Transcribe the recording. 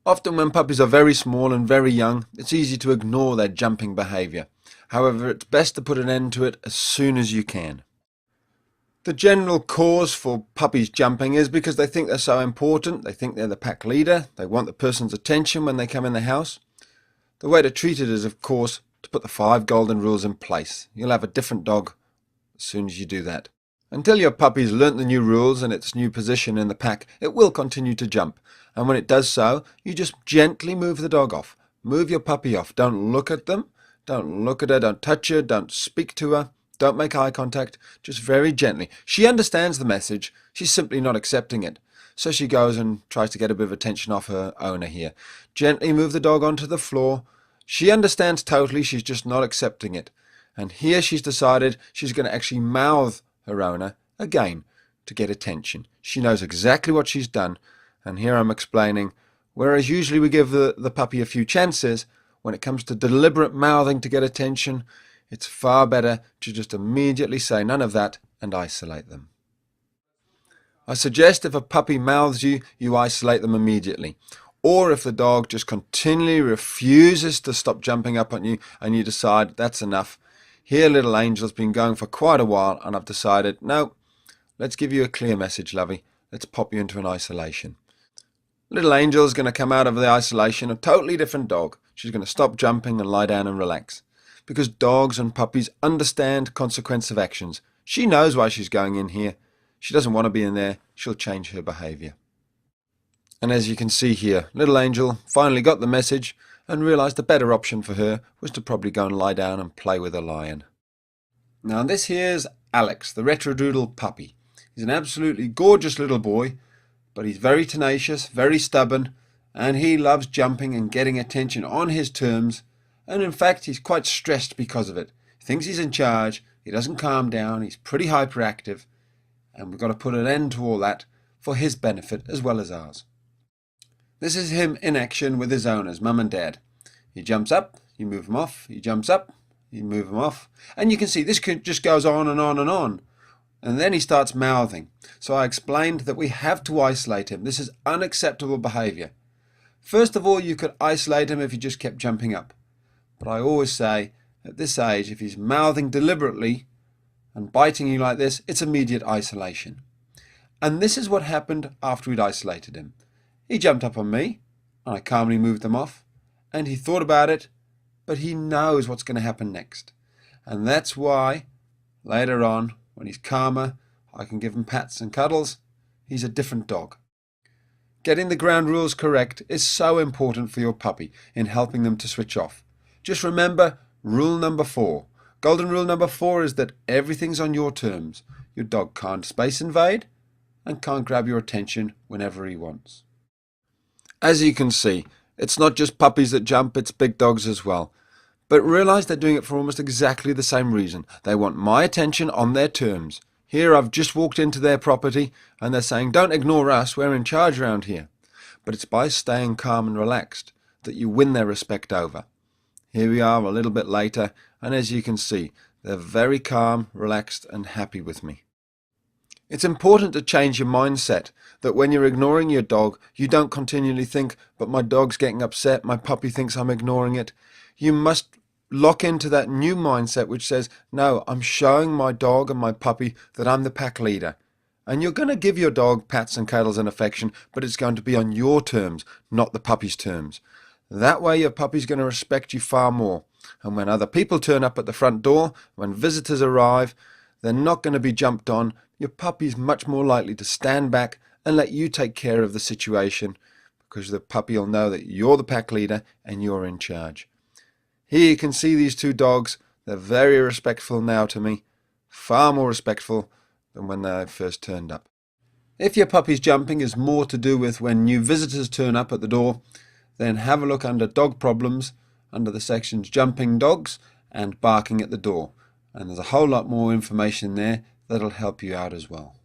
Often when puppies are very small and very young, it's easy to ignore their jumping behaviour. However, it's best to put an end to it as soon as you can. The general cause for puppies jumping is because they think they're so important, they think they're the pack leader, they want the person's attention when they come in the house. The way to treat it is, of course, to put the 5 golden rules in place. You'll have a different dog as soon as you do that. Until your puppy's learnt the new rules and its new position in the pack, it will continue to jump. And when it does so, you just gently move the dog off. Move your puppy off. Don't look at them. Don't look at her. Don't touch her. Don't speak to her. Don't make eye contact. Just very gently. She understands the message. She's simply not accepting it. So she goes and tries to get a bit of attention off her owner here. Gently move the dog onto the floor. She understands totally. She's just not accepting it. And here she's decided she's going to actually mouth her owner again to get attention. She knows exactly what she's done. And here I'm explaining, whereas usually we give the puppy a few chances, when it comes to deliberate mouthing to get attention, it's far better to just immediately say none of that and isolate them. I suggest if a puppy mouths you, you isolate them immediately. Or if the dog just continually refuses to stop jumping up on you and you decide that's enough. Here Little Angel's been going for quite a while and I've decided, no, let's give you a clear message, lovey. Let's pop you into an isolation. Little Angel's going to come out of the isolation a totally different dog. She's going to stop jumping and lie down and relax. Because dogs and puppies understand consequence of actions. She knows why she's going in here. She doesn't want to be in there. She'll change her behaviour. And as you can see here, Little Angel finally got the message and realised the better option for her was to probably go and lie down and play with a lion. Now this here's Alex, the Retrodoodle puppy. He's an absolutely gorgeous little boy, but he's very tenacious, very stubborn, and he loves jumping and getting attention on his terms, and in fact he's quite stressed because of it. He thinks he's in charge, he doesn't calm down, he's pretty hyperactive, and we've got to put an end to all that for his benefit as well as ours. This is him in action with his owners, mum and dad. He jumps up, you move him off, he jumps up, you move him off, and you can see this just goes on and on and on. And then he starts mouthing. So I explained that we have to isolate him. This is unacceptable behaviour. First of all, you could isolate him if he just kept jumping up. But I always say, at this age, if he's mouthing deliberately and biting you like this, it's immediate isolation. And this is what happened after we'd isolated him. He jumped up on me, and I calmly moved him off, and he thought about it, but he knows what's going to happen next. And that's why, later on, when he's calmer, I can give him pats and cuddles. He's a different dog. Getting the ground rules correct is so important for your puppy in helping them to switch off. Just remember rule number 4. Golden rule number 4 is that everything's on your terms. Your dog can't space invade and can't grab your attention whenever he wants. As you can see, it's not just puppies that jump, it's big dogs as well. But realise they're doing it for almost exactly the same reason. They want my attention on their terms. Here I've just walked into their property and they're saying, don't ignore us, we're in charge around here. But it's by staying calm and relaxed that you win their respect over. Here we are a little bit later, and as you can see, they're very calm, relaxed and happy with me. It's important to change your mindset, that when you're ignoring your dog, you don't continually think, but my dog's getting upset, my puppy thinks I'm ignoring it. You must lock into that new mindset which says, no, I'm showing my dog and my puppy that I'm the pack leader. And you're going to give your dog pats and cuddles and affection, but it's going to be on your terms, not the puppy's terms. That way your puppy's going to respect you far more. And when other people turn up at the front door, when visitors arrive, they're not going to be jumped on. Your puppy's much more likely to stand back and let you take care of the situation, because the puppy will know that you're the pack leader and you're in charge. Here you can see these two dogs. They're very respectful now to me, far more respectful than when they first turned up. If your puppy's jumping is more to do with when new visitors turn up at the door, then have a look under dog problems, under the sections jumping dogs and barking at the door. And there's a whole lot more information there that'll help you out as well.